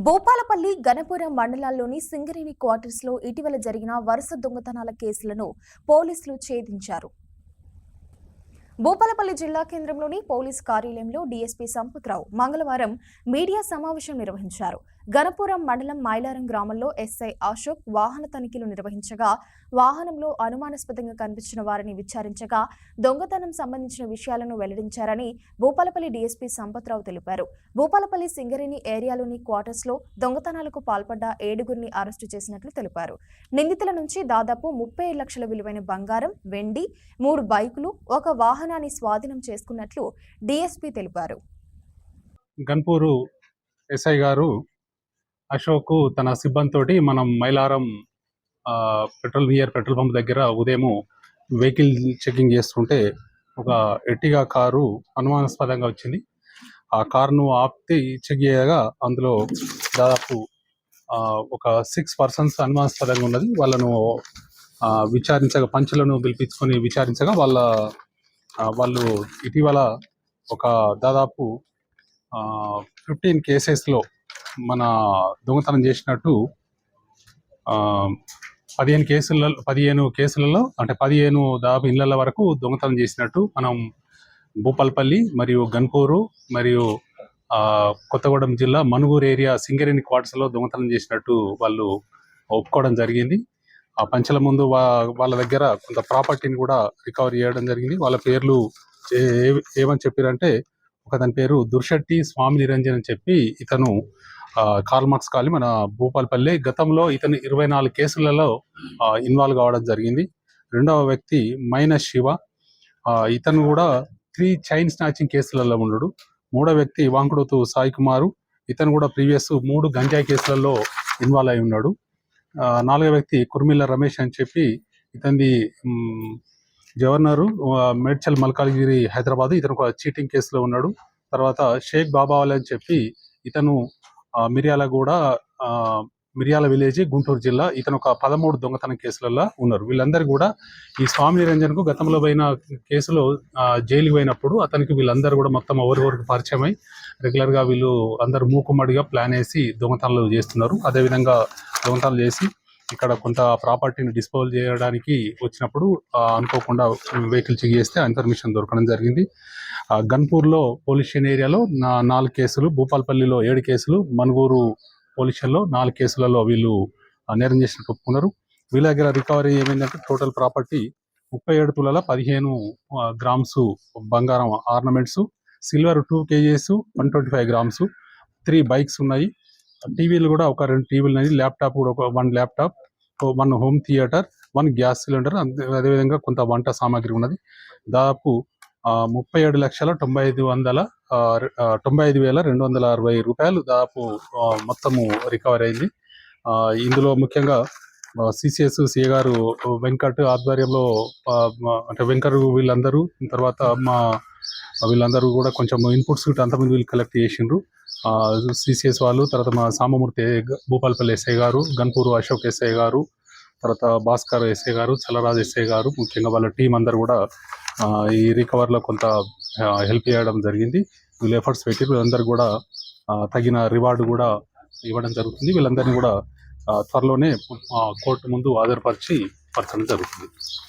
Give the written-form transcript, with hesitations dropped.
భూపాలపల్లి, గణపురం మండలాల్లోని సింగరేణి క్వార్టర్స్లో ఇటీవల జరిగిన వరుస దొంగతనాల కేసులను పోలీసులు ఛేదించారు. భూపాలపల్లి జిల్లా కేంద్రంలోని పోలీస్ కార్యాలయంలో డీఎస్పీ సంపత్రావు మంగళవారం మీడియా సమావేశం నిర్వహించారు. గణపురం మండలం మైలారం గ్రామంలో ఎస్ఐ అశోక్ వాహన తనిఖీలు నిర్వహించగా వాహనంలో అనుమానాస్పదంగా కనిపించిన వారిని విచారించగా దొంగతనం సంబంధించిన విషయాలను వెల్లడించారని భూపాలపల్లి డీఎస్పీ సంపత్రావు తెలిపారు. భూపాలపల్లి సింగరేణి ఏరియాలోని క్వార్టర్స్లో దొంగతనాలకు పాల్పడ్డ 7గురిని అరెస్టు చేసినట్లు తెలిపారు. నిందితుల నుంచి దాదాపు 37 లక్షల విలువైన బంగారం, వెండి, 3 బైకులు, ఒక వాహనాన్ని స్వాధీనం చేసుకున్నట్లు డీఎస్పీ తెలిపారు. గన్పూరు ఎస్ఐ గారు అశోక్ తన సిబ్బందితోటి మనం మైలారం పెట్రోల్ పంప్ దగ్గర ఉదయం వెహికల్ చెకింగ్ చేస్తుంటే ఒక ఎర్టిగా కారు అనుమానాస్పదంగా వచ్చింది. ఆ కారును ఆపి చెక్ చేయగా అందులో దాదాపు ఒక 6 పర్సన్స్ అనుమానాస్పదంగా ఉన్నది. వాళ్ళను విచారించగా పంచులను పిలిపించుకొని విచారించగా వాళ్ళు ఇటీవల ఒక దాదాపు 15 కేసెస్లో మన దొంగతనం చేసినట్టు 15 కేసులలో అంటే 15 దాదాపు ఇళ్ల వరకు దొంగతనం చేసినట్టు మనం భూపాలపల్లి మరియు గన్పూరు మరియు కొత్తగూడెం జిల్లా మనుగూరు ఏరియా సింగరేణి క్వార్టర్స్లో దొంగతనం చేసినట్టు వాళ్ళు ఒప్పుకోవడం జరిగింది. ఆ పంచల ముందు వాళ్ళ దగ్గర కొంత ప్రాపర్టీని కూడా రికవరీ చేయడం జరిగింది. వాళ్ళ పేర్లు ఏమని చెప్పారంటే ఒకతని పేరు దుర్శెట్టి స్వామి నిరంజన్ అని చెప్పి, ఇతను కార్ల్ మార్క్స్ కాలనీ మన భూపాలపల్లి. గతంలో ఇతను 24 కేసులలో ఇన్వాల్వ్ కావడం జరిగింది. రెండవ వ్యక్తి మైనస్ శివ, ఇతను కూడా 3 చైన్ స్నాచింగ్ కేసులలో ఉన్నాడు. మూడవ వ్యక్తి వాంకుడోతు సాయి కుమారు, ఇతను కూడా ప్రీవియస్ 3 గంజాయి కేసులలో ఇన్వాల్వ్ అయి ఉన్నాడు. నాలుగవ వ్యక్తి కుర్మిల్ల రమేష్ అని చెప్పి, ఇతని గవర్నరు మేడ్చల్ మల్కాజ్గిరి హైదరాబాద్, ఇతను ఒక చీటింగ్ కేసులో ఉన్నాడు. తర్వాత షేక్ బాబావాలి అని చెప్పి, ఇతను మిర్యాల విలేజ్ గుంటూరు జిల్లా, ఇతను ఒక 13 దొంగతనం కేసులలో ఉన్నారు. వీళ్ళందరూ కూడా ఈ స్వామి నిరంజన్కు గతంలో పోయిన కేసులో జైలుకి పోయినప్పుడు అతనికి వీళ్ళందరూ కూడా మొత్తం ఎవరికి పరిచయం అయి రెగ్యులర్గా వీళ్ళు అందరూ మూకుమ్మడిగా ప్లాన్ వేసి దొంగతనాలు చేస్తున్నారు. అదేవిధంగా దొంగతనాలు చేసి ఇక్కడ కొంత ప్రాపర్టీని డిస్పోజ్ చేయడానికి వచ్చినప్పుడు అనుకోకుండా వెహికల్ చెక్ చేస్తే ఇన్ఫర్మేషన్ దొరకడం జరిగింది. గన్పూర్లో పోలీస్ స్టేషన్ ఏరియాలో 4 కేసులు, భూపాలపల్లిలో 7 కేసులు, మనుగూరు పోలీస్ స్టేషన్లో 4 కేసులలో వీళ్ళు నేరం చేసినట్టు ఒప్పుకున్నారు. వీళ్ళ దగ్గర రికవరీ ఏమైందంటే టోటల్ ప్రాపర్టీ 37 తులాల 15 గ్రామ్స్ బంగారం ornaments, silver 2 kgs 125 grams, 3 bikes ఉన్నాయి. టీవీలు కూడా ఒక 2 టీవీలు ఉన్నాయి. ల్యాప్టాప్ కూడా ఒక 1 laptop, 1 home theatre, 1 gas cylinder, అదేవిధంగా కొంత వంట సామాగ్రి ఉన్నది. దాదాపు 37,95,260 రూపాయలు దాదాపు మొత్తము రికవర్ అయింది. ఇందులో ముఖ్యంగా సిసిఎస్ సిఏ గారు వెంకట్ ఆధ్వర్యంలో అంటే వెంకరు వీళ్ళందరూ, తర్వాత వీళ్ళందరూ కూడా కొంచెం ఇన్పుట్స్ అంతమంది వీళ్ళు కలెక్ట్ చేసిండ్రు. సిసిఎస్ వాళ్ళు, తర్వాత మా సామమూర్తి భూపాలపల్లి ఎస్ఐ గారు, గన్పూరు అశోక్ ఎస్ఐ గారు, తర్వాత భాస్కర్ ఎస్ఐ గారు, చలరాజ్ ఎస్ఐ గారు, ముఖ్యంగా వాళ్ళ టీం అందరూ కూడా ఈ రికవర్లో కొంత హెల్ప్ చేయడం జరిగింది. వీళ్ళు ఎఫర్ట్స్ పెట్టి వీళ్ళందరూ కూడా తగిన రివార్డు కూడా ఇవ్వడం జరుగుతుంది. వీళ్ళందరినీ కూడా త్వరలోనే కోర్టు ముందు హాజరుపరచడం జరుగుతుంది.